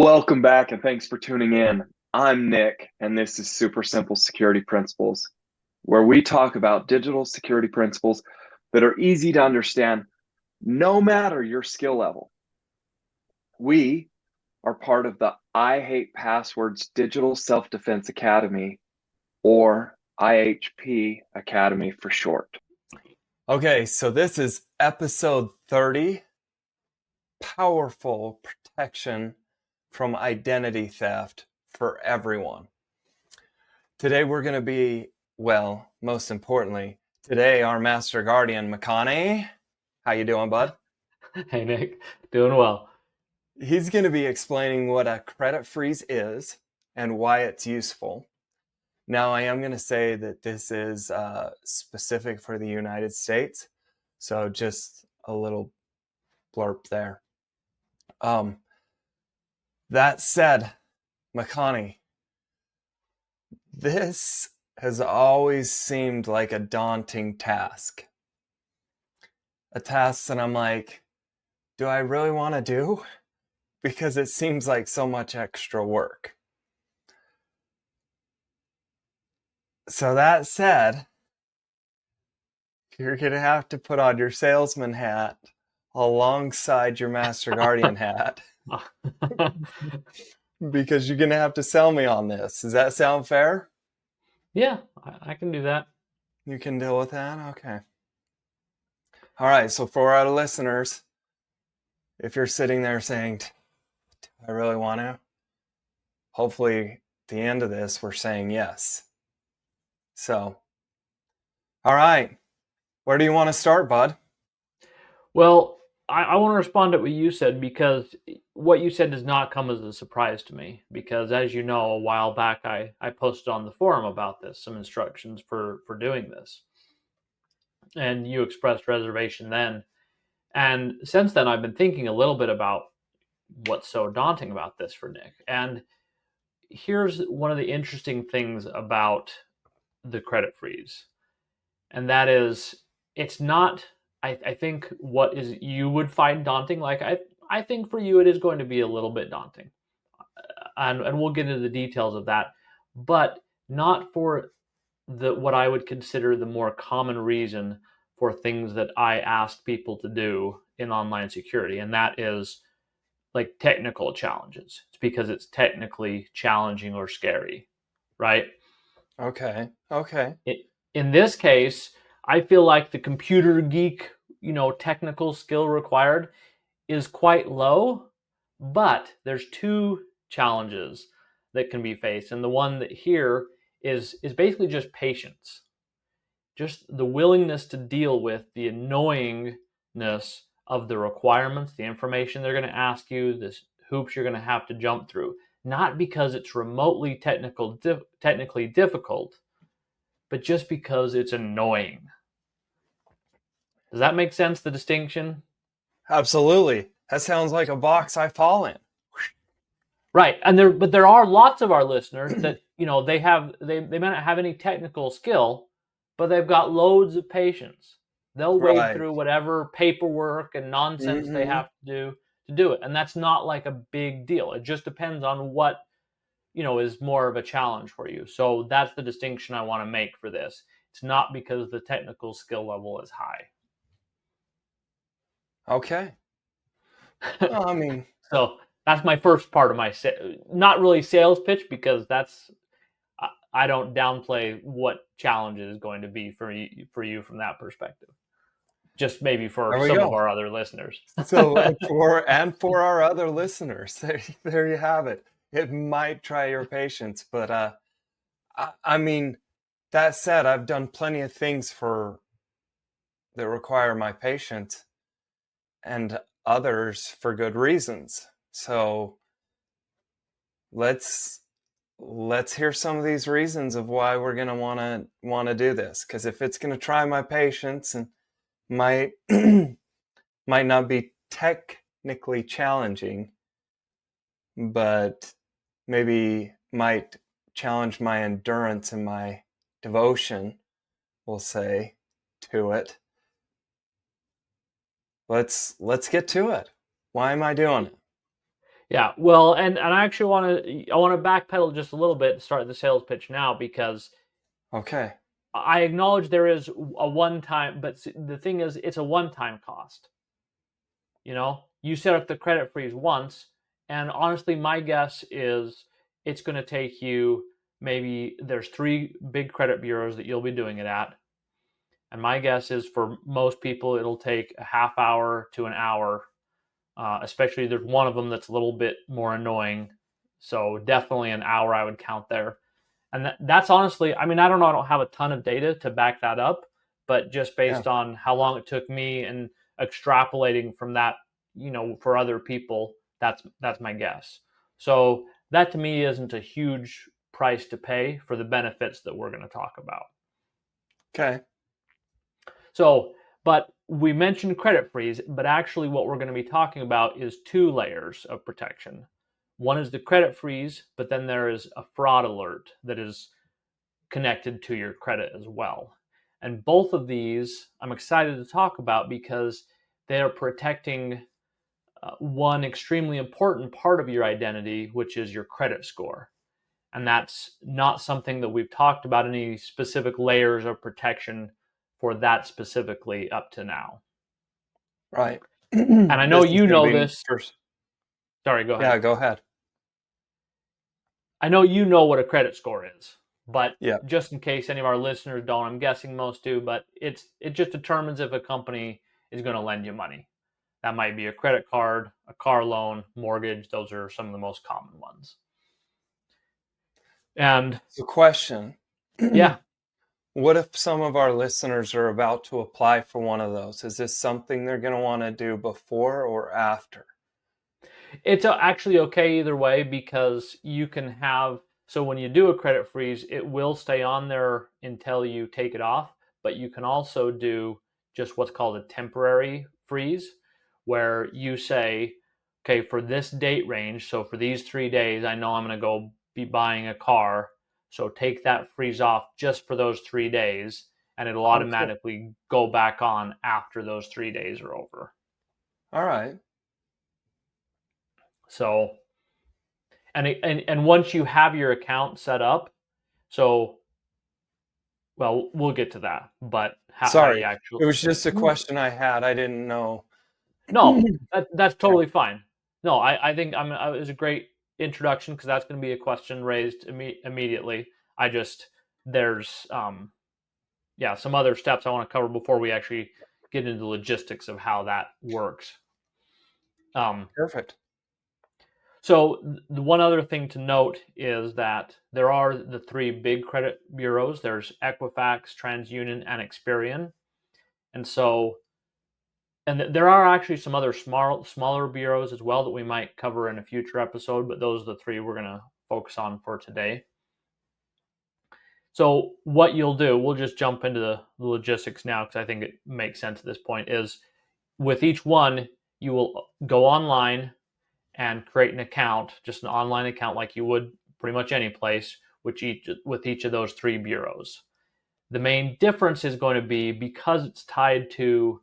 Welcome back and thanks for tuning in. I'm Nick, and this is Super Simple Security Principles, where we talk about digital security principles that are easy to understand no matter your skill level. We are part of the I Hate Passwords Digital Self Defense Academy, or IHP Academy for short. Okay, so this is episode 30, Powerful Protection from Identity Theft for Everyone. Today we're going to be, most importantly, today our Master Guardian, Makani. How you doing, bud? Hey Nick, doing well. He's going to be explaining what a credit freeze is and why it's useful. Now, I am going to say that this is specific for the United States, so just a little blurb there. That said, Makani, this has always seemed like a daunting task. A task that I'm like, do I really want to do? Because it seems like so much extra work. So that said, you're going to have to put on your salesman hat alongside your Master Guardian hat because you're going to have to sell me on this. Does that sound fair? Yeah, I can do that. You can deal with that? Okay. All right, so for our listeners, if you're sitting there saying, do I really want to? Hopefully, at the end of this, we're saying yes. So, all right, where do you want to start, bud? Well, I want to respond to what you said because what you said does not come as a surprise to me. Because as you know, a while back I posted on the forum about this, some instructions for doing this. And you expressed reservation then. And since then, I've been thinking a little bit about what's so daunting about this for Nick. And here's one of the interesting things about the credit freeze. And that is, it's not, I think what is you would find daunting, like I think for you it is going to be a little bit daunting. And we'll get into the details of that, but not for the what I would consider the more common reason for things that I ask people to do in online security, and that is like technical challenges. It's because it's technically challenging or scary, right? Okay. In this case, I feel like the computer geek, technical skill required is quite low, but there's two challenges that can be faced. And the one that here is basically just patience. Just the willingness to deal with the annoyingness of the requirements, the information they're going to ask you, this hoops you're going to have to jump through. Not because it's remotely technically difficult, but just because it's annoying. Does that make sense, the distinction? Absolutely. That sounds like a box I fall in. Right. But there are lots of our listeners that, they may not have any technical skill, but they've got loads of patience. They'll wade Right. through whatever paperwork and nonsense they Mm-hmm. have to do it. And that's not like a big deal. It just depends on what, is more of a challenge for you. So that's the distinction I want to make for this. It's not because the technical skill level is high. Okay. Well, I mean, So that's my first part of my not really sales pitch, because I don't downplay what challenge is going to be for you from that perspective. Just maybe for there we some of go. our other listeners. So for our other listeners, there you have it. It might try your patience, but I mean, that said, I've done plenty of things that require my patience, and others for good reasons. So let's hear some of these reasons of why we're gonna wanna do this. Because if it's gonna try my patience and might might not be technically challenging, but maybe might challenge my endurance and my devotion, we'll say, to it. Let's get to it. Why am I doing it? Yeah, well, and I actually want to backpedal just a little bit and start the sales pitch now, because Okay. I acknowledge there is a one time, but the thing is, it's a one time cost. You set up the credit freeze once, and honestly, my guess is it's going to take you, maybe there's three big credit bureaus that you'll be doing it at. And my guess is for most people, it'll take a half hour to an hour. Especially there's one of them that's a little bit more annoying. So definitely an hour I would count there. And that's honestly, I mean, I don't know, I don't have a ton of data to back that up, but just Yeah. based on how long it took me and extrapolating from that, for other people, that's my guess. So that to me isn't a huge price to pay for the benefits that we're going to talk about. Okay. So, but we mentioned credit freeze, but actually what we're going to be talking about is two layers of protection. One is the credit freeze, but then there is a fraud alert that is connected to your credit as well. And both of these I'm excited to talk about because they are protecting one extremely important part of your identity, which is your credit score. And that's not something that we've talked about, any specific layers of protection for that specifically up to now. Right. And I know This is you going to know be this. first. Sorry, go ahead. Yeah, go ahead. I know you know what a credit score is, but Yeah. just in case any of our listeners don't, I'm guessing most do, but it just determines if a company is going to lend you money. That might be a credit card, a car loan, mortgage. Those are some of the most common ones. And So, question. yeah, What if some of our listeners are about to apply for one of those? Is this something they're going to want to do before or after? it's actually okay either way, because you can have, so when you do a credit freeze, it will stay on there until you take it off, but you can also do just what's called a temporary freeze, where you say, okay, for this date range, so for these 3 days, I know I'm going to go be buying a car. So take that freeze off just for those 3 days, and it'll Oh, cool. automatically go back on after those 3 days are over. All right. So, and once you have your account set up, so, well, we'll get to that, but how do you Sorry. actually? It was just a question I had. I didn't know. No, that's Okay. totally fine. No, I think it was a great introduction, because that's going to be a question raised immediately. I just, there's yeah, some other steps I want to cover before we actually get into the logistics of how that works. Perfect. So the one other thing to note is that there are the three big credit bureaus. There's Equifax, TransUnion, and Experian. And so, and there are actually some other smaller bureaus as well that we might cover in a future episode, but those are the three we're going to focus on for today. So what you'll do, we'll just jump into the logistics now, because I think it makes sense at this point, is with each one, you will go online and create an account, just an online account like you would pretty much any place, with each of those three bureaus. The main difference is going to be, because it's tied to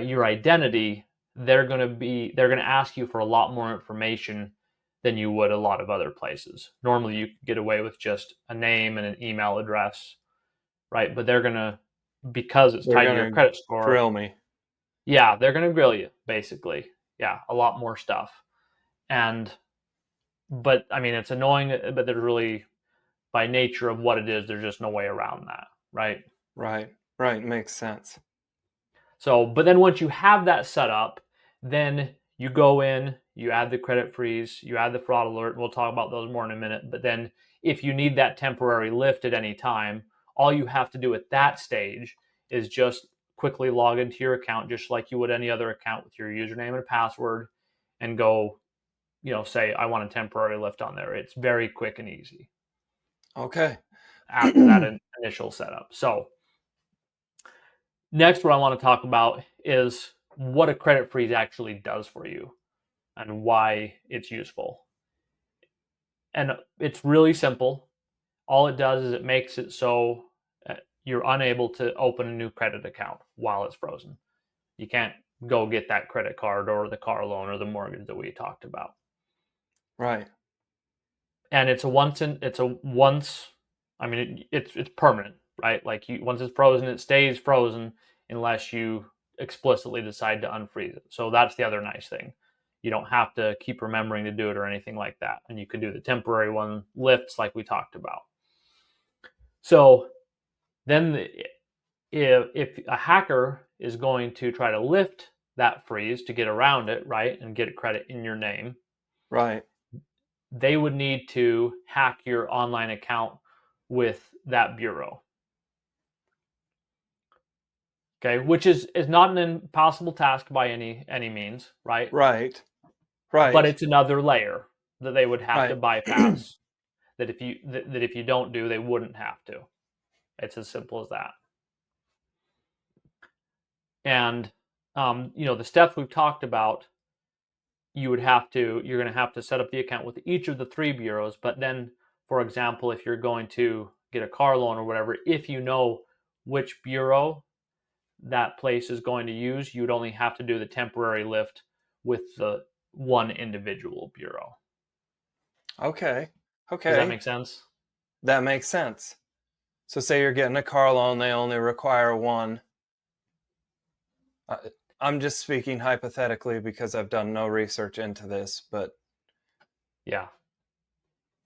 your identity, they're going to ask you for a lot more information than you would a lot of other places. Normally, you get away with just a name and an email address, right? But they're going to, because it's They're tied to your going to credit score, grill me. yeah, they're going to grill you, basically. Yeah, a lot more stuff. But I mean, it's annoying, but there's really, by nature of what it is, there's just no way around that, right? Right. Right. Makes sense. So, but then once you have that set up, then you go in, you add the credit freeze, you add the fraud alert. We'll talk about those more in a minute. But then if you need that temporary lift at any time, all you have to do at that stage is just quickly log into your account, just like you would any other account, with your username and password, and go, say, I want a temporary lift on there. It's very quick and easy Okay. after that initial setup. So next, what I want to talk about is what a credit freeze actually does for you and why it's useful. And it's really simple. All it does is it makes it so you're unable to open a new credit account while it's frozen. You can't go get that credit card or the car loan or the mortgage that we talked about. Right. And it's permanent, right? Like once it's frozen, it stays frozen unless you explicitly decide to unfreeze it. So that's the other nice thing. You don't have to keep remembering to do it or anything like that. And you can do the temporary one lifts like we talked about. So then if a hacker is going to try to lift that freeze to get around it, right, and get a credit in your name, Right. they would need to hack your online account with that bureau. Okay, which is not an impossible task by any means, right? Right. But it's another layer that they would have to Right. bypass. that if you don't do, they wouldn't have to. It's as simple as that. And the steps we've talked about, you're going to have to set up the account with each of the 3 bureaus. But then, for example, if you're going to get a car loan or whatever, if you know which bureau that place is going to use, you would only have to do the temporary lift with the one individual bureau. Okay. Does that make sense? That makes sense. So say you're getting a car loan, they only require one. I'm just speaking hypothetically because I've done no research into this, but yeah.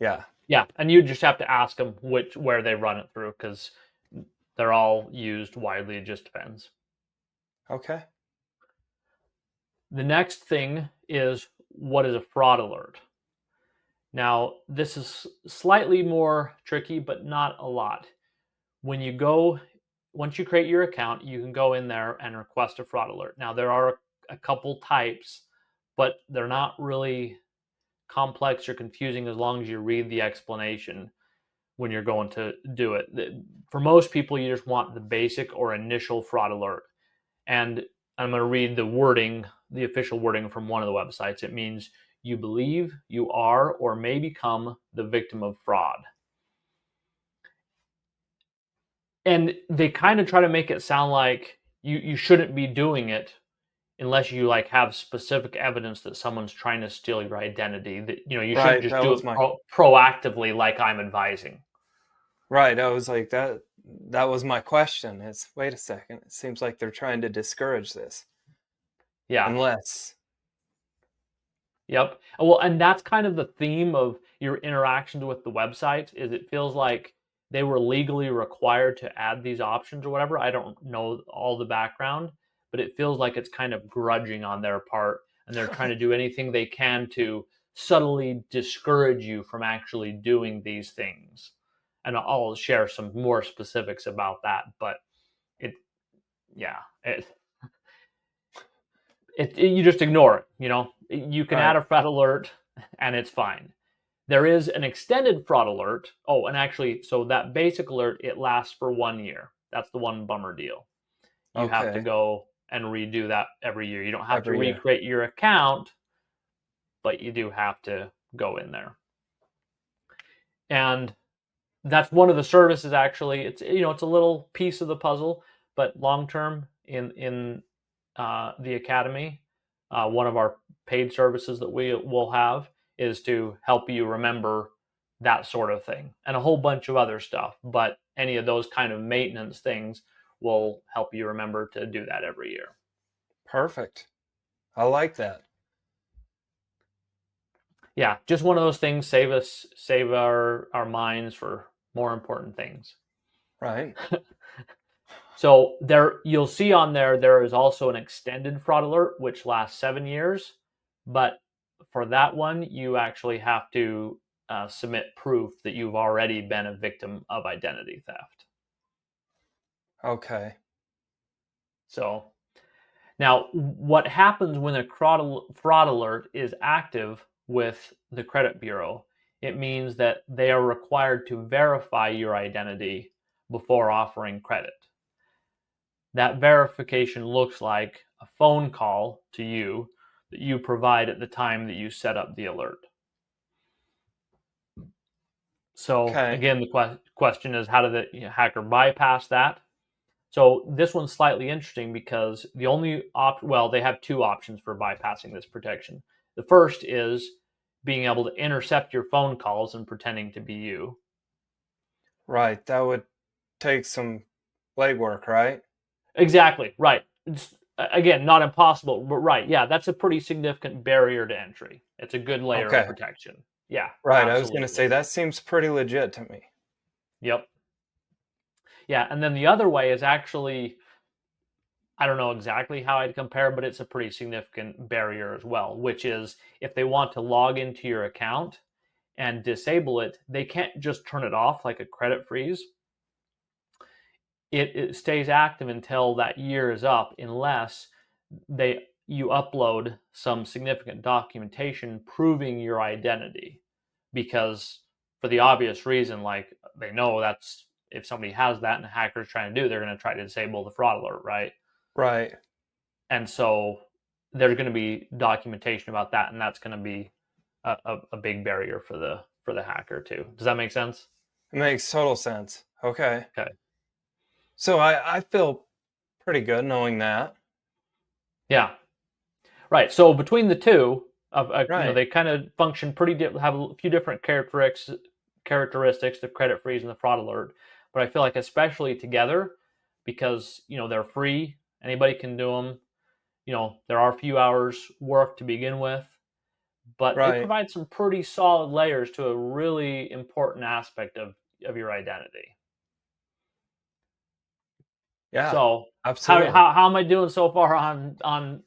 And you just have to ask them where they run it through, because they're all used widely. It just depends. Okay. The next thing is, what is a fraud alert? Now, this is slightly more tricky, but not a lot. Once you create your account, you can go in there and request a fraud alert. Now, there are a couple types, but they're not really complex or confusing as long as you read the explanation when you're going to do it. For most people, you just want the basic or initial fraud alert. And I'm going to read the official wording from one of the websites. It means you believe you are or may become the victim of fraud. And they kind of try to make it sound like you shouldn't be doing it unless you have specific evidence that someone's trying to steal your identity. That you shouldn't just do it proactively, like I'm advising. Right. I was like, that was my question. Wait a second. It seems like they're trying to discourage this. Yeah. Unless. Yep. Well, and that's kind of the theme of your interactions with the website, is it feels like they were legally required to add these options or whatever. I don't know all the background, but it feels like it's kind of grudging on their part, and they're trying to do anything they can to subtly discourage you from actually doing these things. And I'll share some more specifics about that, but you just ignore it. You can add a fraud alert and it's fine. There is an extended fraud alert. Oh, and actually, so that basic alert, it lasts for 1 year. That's the one bummer deal. You have to go and redo that every year. You don't have to recreate your account, but you do have to go in there. And that's one of the services, actually. It's a little piece of the puzzle, but long term in the Academy, one of our paid services that we will have is to help you remember that sort of thing, and a whole bunch of other stuff. But any of those kind of maintenance things will help you remember to do that every year. Perfect. I like that. Yeah, just one of those things. Save our minds for more important things. Right. So you'll see on there is also an extended fraud alert, which lasts 7 years. But for that one, you actually have to submit proof that you've already been a victim of identity theft. Okay. So now, what happens when a fraud alert is active with the credit bureau? It means that they are required to verify your identity before offering credit. That verification looks like a phone call to you that you provide at the time that you set up the alert. So again, the question is, how did the hacker bypass that? So this one's slightly interesting because the only they have two options for bypassing this protection. The first is being able to intercept your phone calls and pretending to be you. Right. That would take some legwork, right? Exactly. Right. It's, again, not impossible, but right. Yeah, that's a pretty significant barrier to entry. It's a good layer of Okay. protection. Yeah, Right. I was going to say absolutely. that seems pretty legit to me. Yep. Yeah, and then the other way is actually, I don't know exactly how I'd compare, but it's a pretty significant barrier as well, which is if they want to log into your account and disable it, they can't just turn it off like a credit freeze. It stays active until that year is up, unless you upload some significant documentation proving your identity. Because for the obvious reason, like they know that's if somebody has that and a hacker's trying to do, they're going to try to disable the fraud alert, right? Right. And so there's going to be documentation about that, and that's going to be a big barrier for the hacker too. Does that make sense? It makes total sense. Okay. Okay. So I feel pretty good knowing that. Yeah. Right. So between the two, Right. they kind of function have a few different characteristics, the credit freeze and the fraud alert. But I feel like especially together, because they're free, anybody can do them. There are a few hours work to begin with, but they Right. provide some pretty solid layers to a really important aspect of your identity. Yeah. So Absolutely. how am I doing so far on I'm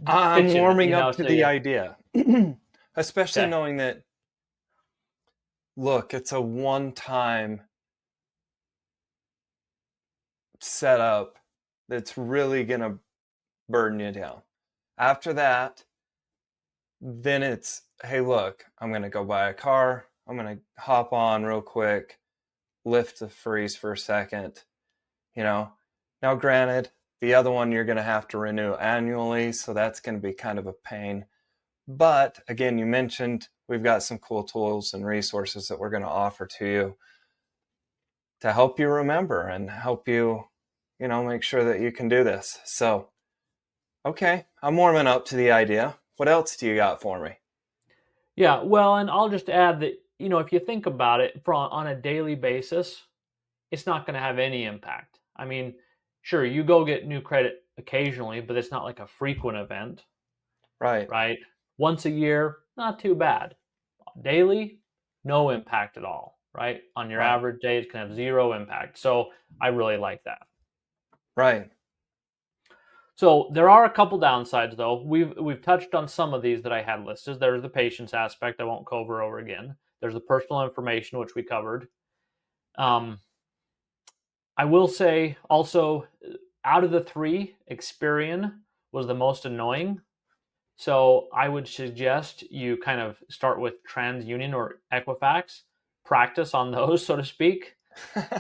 pitching it? warming up to To the you? idea, especially Okay. knowing that, look, it's a one-time setup that's really going to burden you down. After that, then it's, hey, look, I'm going to go buy a car. I'm going to hop on real quick, lift the freeze for a second. Now granted, the other one you're going to have to renew annually, so that's going to be kind of a pain. But again, you mentioned we've got some cool tools and resources that we're going to offer to you to help you remember and help you, make sure that you can do this. So, okay, I'm warming up to the idea. What else do you got for me? Yeah, well, and I'll just add that, if you think about it on a daily basis, it's not going to have any impact. I mean, sure, you go get new credit occasionally, but it's not like a frequent event, Right, right? Once a year, not too bad. Daily, no impact at all, right? On your right, average day, it's going to have zero impact. So I really like that. right. So there are a couple downsides, though. We've touched on some of these that I had listed. There's the patience aspect. I won't cover over again. There's the personal information, which we covered. Um, I will say also, out of the three, Experian was the most annoying. So I would suggest you kind of start with TransUnion or Equifax, practice on those, so to speak,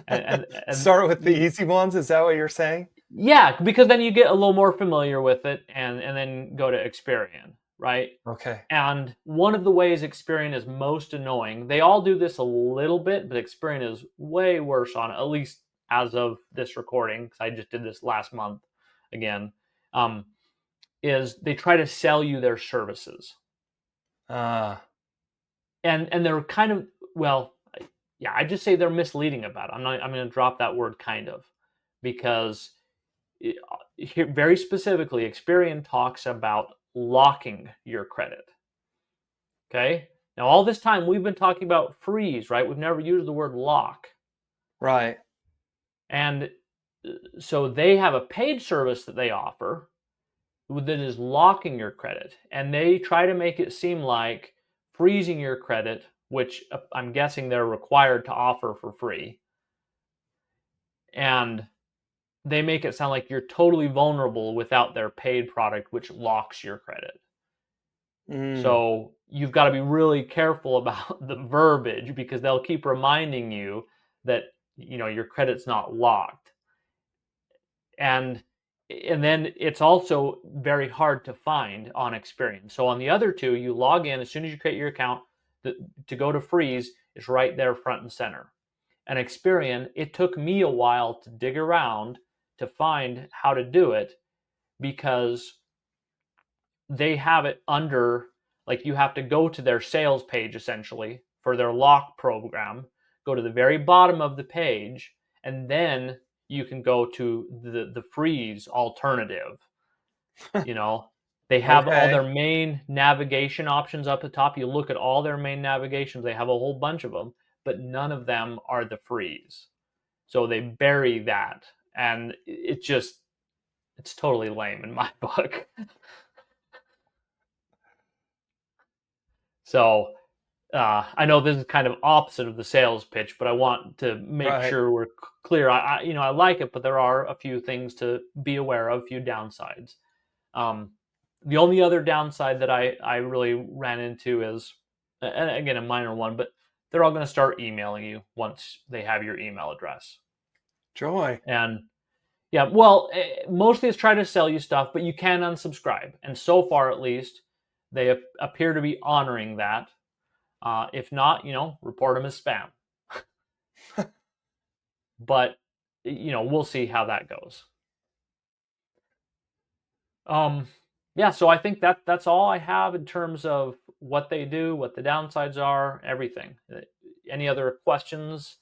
and Start with the easy ones. Is that what you're saying? yeah, because then you get a little more familiar with it, and then go to Experian, right? Okay. And one of the ways Experian is most annoying, they all do this a little bit, but Experian is way worse on it, at least as of this recording, because I just did this last month again, is they try to sell you their services. Ah, And they're kind of, well, yeah, I just say they're misleading about it. I'm going to drop that word kind of, because here, very specifically, Experian talks about locking your credit. Okay. Now, all this time we've been talking about freeze, right? We've never used the word lock. right. And so they have a paid service that they offer that is locking your credit. And they try to make it seem like freezing your credit, which I'm guessing they're required to offer for free. And they make it sound like you're totally vulnerable without their paid product, which locks your credit. Mm, So you've got to be really careful about the verbiage, because they'll keep reminding you that your credit's not locked. And then it's also very hard to find on Experian. So on the other two, you log in as soon as you create your account, to go to freeze is right there front and center. And Experian, it took me a while to dig around to find how to do it, because they have it under, like, you have to go to their sales page essentially for their lock program, go to the very bottom of the page, and then you can go to the freeze alternative. You know, they have all Okay. their main navigation options up at the top. You look at all their main navigations, they have a whole bunch of them, but none of them are the freeze. So they bury that, and it's totally lame in my book. So I know this is kind of opposite of the sales pitch, but I want to make Right. sure we're clear. I like it, but there are a few things to be aware of, a few downsides. The only other downside that I really ran into is, and again, a minor one, but they're all going to start emailing you once they have your email address. Joy. And yeah, well, mostly it's trying to sell you stuff, but you can unsubscribe. And so far, at least, they appear to be honoring that. If not, report them as spam. But, we'll see how that goes. Yeah, so I think that's all I have in terms of what they do, what the downsides are, everything. Any other questions,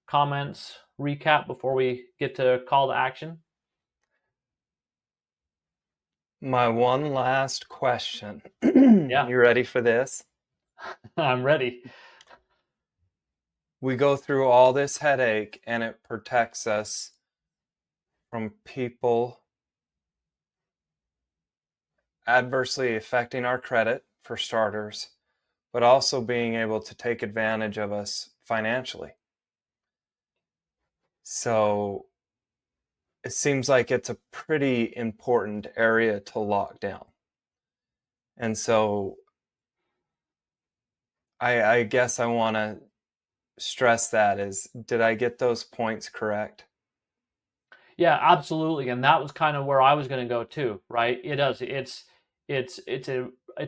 comments, recap before we get to call to action? My one last question. Yeah. You ready for this? I'm ready. We go through all this headache and it protects us from people adversely affecting our credit, for starters, but also being able to take advantage of us financially. So it seems like it's a pretty important area to lock down. And so I guess I want to stress that is, did I get those points correct? Yeah, absolutely. And that was kind of where I was going to go too, right? It does. It's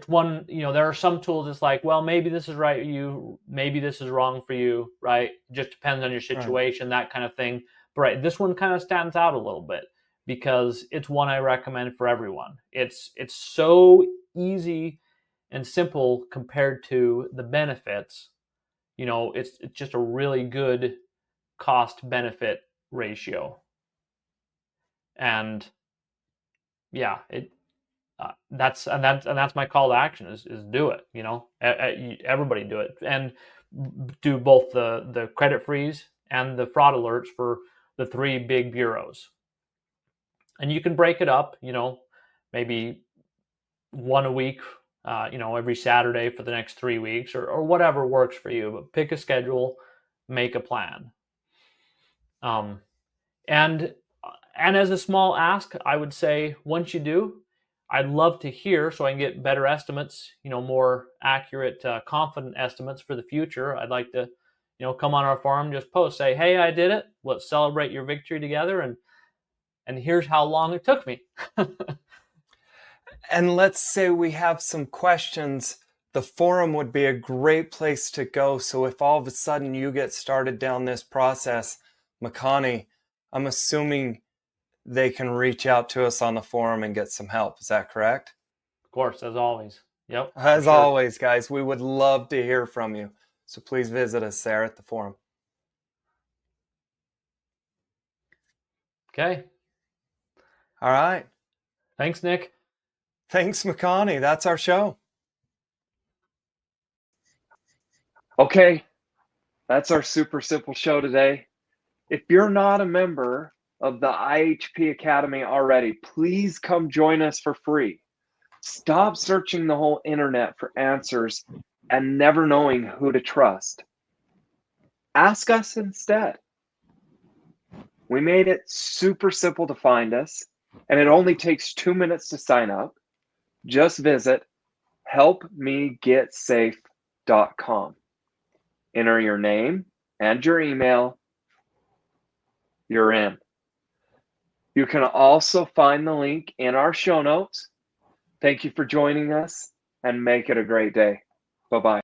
one, there are some tools it's like, well, maybe this is right for you, maybe this is wrong for you, right? It just depends on your situation, that kind of thing. But right, this one kind of stands out a little bit because it's one I recommend for everyone. It's so easy and simple compared to the benefits. It's just a really good cost benefit ratio. And yeah, that's my call to action is do it. Everybody do it, and do both the credit freeze and the fraud alerts for the three big bureaus. And you can break it up, maybe one a week, every Saturday for the next 3 weeks, or whatever works for you. But pick a schedule, make a plan. And as a small ask, I would say once you do, I'd love to hear so I can get better estimates, more accurate, confident estimates for the future. I'd like to, come on our forum, just post, say, hey, I did it. Let's celebrate your victory together. And here's how long it took me. And let's say we have some questions. The forum would be a great place to go. So if all of a sudden you get started down this process, Makani, I'm assuming they can reach out to us on the forum and get some help. Is that correct? Of course, as always. Yep. As always, guys, we would love to hear from you. So please visit us there at the forum. Okay. All right. Thanks, Nick. Thanks, Makani. That's our show. Okay, that's our super simple show today. If you're not a member of the IHP Academy already, please come join us for free. Stop searching the whole internet for answers and never knowing who to trust. Ask us instead. We made it super simple to find us, and it only takes 2 minutes to sign up. Just visit helpmegetsafe.com. Enter your name and your email. You're in. You can also find the link in our show notes. Thank you for joining us, and make it a great day. Bye-bye.